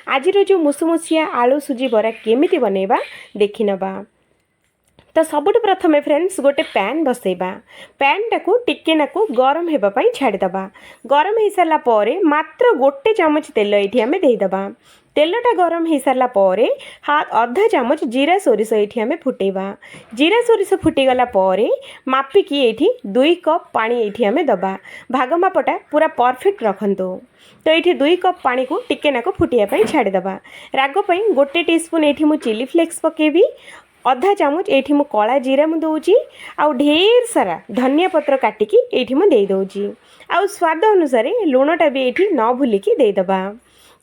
आज जो मुसुमुसिया आलू सुजी बरा केमिति बनैबा देखि नबा। तो सबुठ प्रथमे फ्रेंड्स गोटे पैन बसैबा। पैन टाकू टिके नाकू गरम हेबा पई छाड़ीदबा। गरम हो सारा पर मात्र गोटे चामच तेल ये आम देदेबा। तेलटा गरम हो सारा पर अधा चामच जीरा सोरिष ये आम फुटेबा। जीरा सोरिष फुटीगला मापिकी ये 2 कप पानी ये आम दबा। भागमापटा पूरा परफेक्ट रखंतु। तो ये 2 कप पानी को टिके नाकू फुटिया छाड़ीदबा। राग पई गोटे टीस्पून ये मु चिली फ्लेक्स पकेबी। अधा चामच ये मु कला जीरा मु दौची आउ ढेर सारा धनिया पत्र काटिकी ये मु दे दौची। आउ स्वाद अनुसार लुणटा भी ये न भूलिकी देदबा।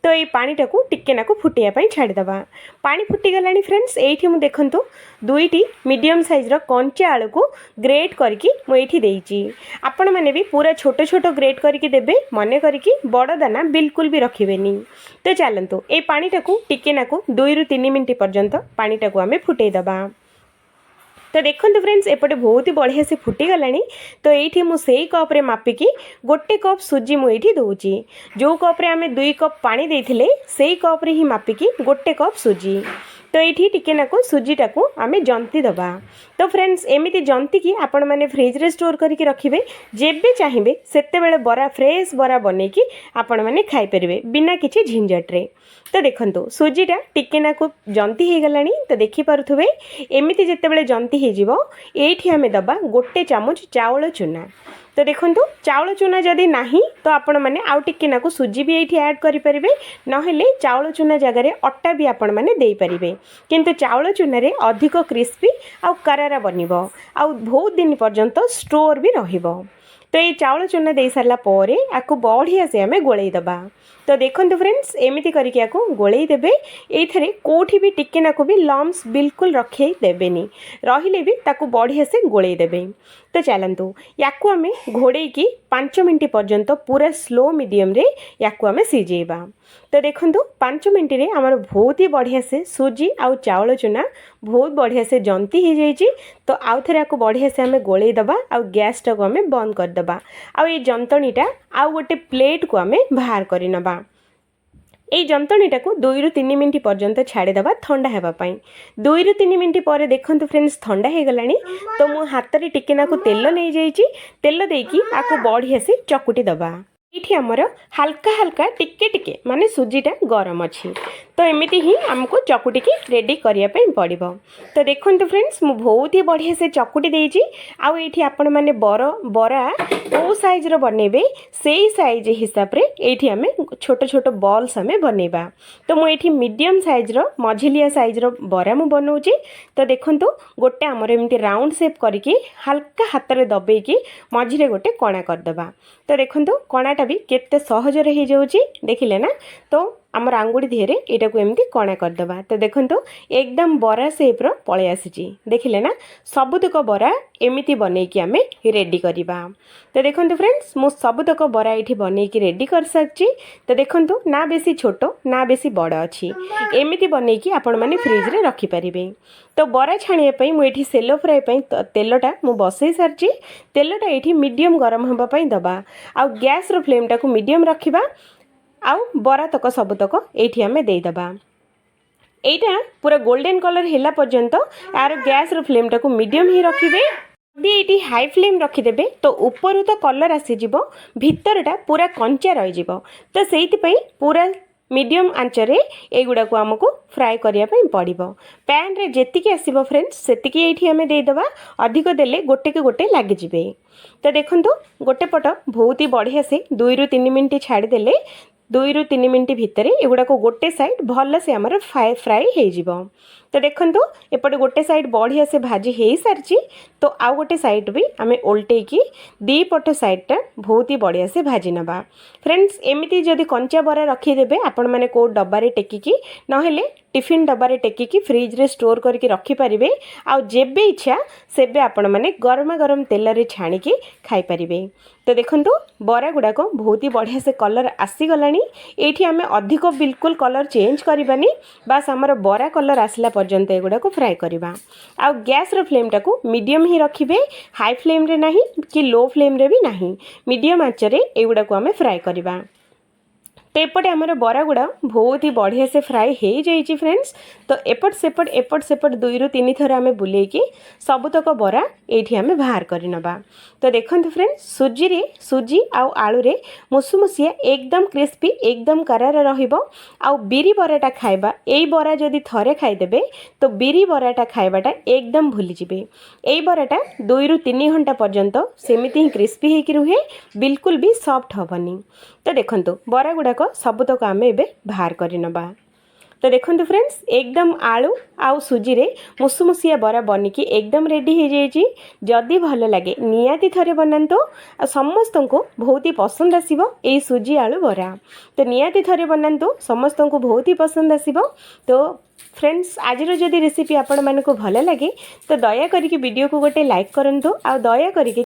तो ये पानीटा को टिके नाकू फुटिया छाड़ीदबा। पानी फुटीगला फ्रेंड्स ये मुझे देखूँ 2टी मीडियम साइज्र कंचा आलू को ग्रेट करके मुझे देती। आपण मैंने भी पूरा छोट छोट ग्रेट करके देबे। मन करके बड़ दाना बिल्कुल भी रखिबेनी। तो चलतु ये पानीटा को टिके नाकू 2 ରୁ 3 मिनिट पर्यंत पानीटा को आम फुटेदबा। तो देखो फ्रेंड्स एपटे बहुत ही बढ़िया से फुटीगला। तो ये मुझे कप्रे मापिकी गोटे कप सुजी मुझे दौची। जो कप्रे आम 2 कप पानी देथिले से कप्रे ही मापिकी गोटे कप सुजी। तो ये टिके नाकू सुजीटा को आम जंती दबा। तो फ्रेंड्स एमती जंती की आपण मैंने फ्रिज रे स्टोर करके रखिए। जेबे चाहिए सेते बेले बरा फ्रेश बरा बनईकी आपण मैंने खाई परिबे बिना किसी झंझट रे। तो देखंतु सुजीटा टिके नाकू जंती हो गलानी। तो देखि पारुथुबे एमिति जेतेबेले जंती हो जिवो एठी आमे दबा गोटे चामच चावल चूना। तो देखंतु चावल चूना जदि नाही तो आपण माने आउ टिके नाकू सुजी भी एठी ऐड करि परिबे। नहेले चावल चूना जगह अट्टा भी आपण माने देई परिबे। किंतु चावल चूना रे अधिक क्रिस्पी आउ करारा बनिबो आउ बहुत दिन पर्यंत स्टोर भी रहिबो। तो ये चावल चूना दे सारा पर आपको बढ़िया से आम गोलई दबा। तो देखो फ्रेंड्स एमती करके आपको गोलई देबे। ये कोठी भी टिके नाकू भी लम्स बिल्कुल रखे देबेनी। रहिले भी ताकू बढ़िया से गोलई देबे। तो चलतु याकू आम घोड़े की 5 मिनट पर्यंत पूरा स्लो मीडियम रे याकू आम सिझेबा। तो देखो 5 मिनट रे आमर बहुत ही बढ़िया से सुजी आउ चावल चूना बहुत बढ़िया से जंती हो जाइए। तो आउ थे आपको बढ़िया से आम गोलई दबा आउ गैस टाक आम बंद करदबा। आउ ये जंतणीटा आउ गोटे प्लेट को आम बाहर कर नबा। ये जंतणीटा को 2 ରୁ 3 मिनिट पर्यंत छाड़ीदबा ठंडा हेबापी। 2 ରୁ 3 मिनिट पर देखो फ्रेंड्स ठंडा हो गलानी। तो मो हाथ में टिके नाकू तेल नहीं जाइए। तेल देकी आपको बढ़िया से चकुटी दबा। ये आमर हल्का हल्का टिके टिके माने सुजीटा गरम अच्छी। तो एमती ही आमको चकुटी की रेडी करने पड़ो। तो देखो फ्रेंड्स मु बहुत ही बढ़िया से चकुटी देजी। आउ ये आपण मैंने बरा कौ साइज्र बनइबे से साइज हिसाब रे ये आम छोट छोट बॉल्स आम बनइबा। तो मुझे मीडियम साइज्र मझिलिया साइज्र बरा मु बनाऊँगी। तो देखो गोटे आमर एमती राउंड शेप करके हल्का हाथ में दबेकी मझिरे गोटे कणा करदबा। तो देखो कणाटा भी केते सहजरे हो जाउची देखिले ना। तो आमर आंगुड़ी दिहरे एटा को एमती कणा करदबा। तो देखंतु एकदम बरा शेप्र पळे आसीची देखिले ना। सबुतक बरा एमिति बनैकी आमे रेडी करिबा। तो देखंतु फ्रेंड्स मु सबुतक बरा एठी बनैकी रेडी कर सकची। तो देखंतु ना बेसी छोटो ना बेसी बड़ अछि एमिति बनैकी आपण माने फ्रिज रे रखि परिबे। तो बरा छाणिया पई मु एठी सेलो फ्राई पई तेलटा मु बसई सारची। तेलटा एठी मीडियम गरम होबा पई दबा। आ गैस रो फ्लेम टा को मीडियम रखिबा। आउ बरा तक सबुतक ये आम देदबा। यहाँ पूरा गोल्डन कलर हैला पर्यंत यार गैस रो फ्लेम टा को मीडियम ही रखिबे। यदि हाई फ्लेम रखिदेबे तो ऊपर तो कलर आसीजिवो भितरटा पूरा कंचा रही। तो से पूरा मीडियम आंचरे एगुड़ा को आमको फ्राए करने पड़ो। पैन रे जेतिकी आसीबो फ्रेंड्स सेतिकी एठी आमे देदबा। अधिक देले गोटे के गोटे लागिजिबे। तो देखंतु गोटे पट बहुत ही बढ़िया से 2 ରୁ 3 मिनिट छाड़ीदेले 2 ରୁ 3 मिनिट भितर एगुड़ा को गोटे साइड भल से आमर फ्राए हो। तो देखंतु एपटे गोटे साइड बढ़िया से भाजी हो सारी। तो आउ गोटे साइड भी आम ओल्टेकी 2 पट साइडटा बहुत ही बढ़िया से भाजी नबा। फ्रेंड्स एमती जदि कंचा बरा रखिदेबे आपण मैंने को डब्बारे टेकिकी नहेले टिफिन डब्बारे टेकिकी फ्रिज रे स्टोर करके रखिपारे। आउ जेबे इच्छा सेबे आपण मैंने गरमा गरम तेल रे छाणिकी खाई पारिबे। तो देखंतु बरा गुड़ाक बहुत ही बढ़िया से कलर आसीगलानी। ये आम अधिक बिल्कुल कलर चेंज करबानी। बास आमर बरा कलर आसला पर्यंत एगुड़ा को फ्राए करबा। आ गैस रो फ्लेम टा को मीडियम ही रखिबे। हाई फ्लेम रे नहीं कि लो फ्लेम रे भी नहीं मीडियम आंच रे एगुड़ा को आम फ्राए करबा। तो एपटे आमर बरा गुड़ा बहुत ही बढ़िया से फ्राए हो जाइए फ्रेंड्स। तो एपट सेपट 2 ରୁ 3 थर आम बुलेकी सबुतक बरा ये आम बाहर करनबा। तो देखो फ्रेंड्स सुजी आउ आलू रे मुसुमुसिया एकदम क्रिस्पी एकदम करारा रहिबो। आउ बिरी बराटा खाइबा एई बरा जदि थरे खाइदेबे तो बिरी बराटा खाइबाटा एकदम भूली जिबे। एई बराटा 2 ରୁ 3 घंटा पर्यंत सेमिति ही क्रिस्पी होइकी रुहे, बिल्कुल भी सॉफ्ट हबनी। तो देखंतु बरा गुड़ाक सबुतक आम एबे बाहर करनबा। तो देखंतु फ्रेंड्स एकदम आलू आउ सुजी रे मुसुमुसिया बरा बनिकी एकदम रेडी हो जाइए। जदि भल लगे नियाती थरे बनातु आ समस्त को बहुत ही पसंद आसीबो एई सुजी आलू बरा। तो नियाती थरे बनातु समस्त को बहुत ही पसंद आसीबो। तो फ्रेंड्स आज जदि रेसिपी आपण मानक भल लगे तो दया करके वीडियो को गोटे लाइक करंतु आ दया करके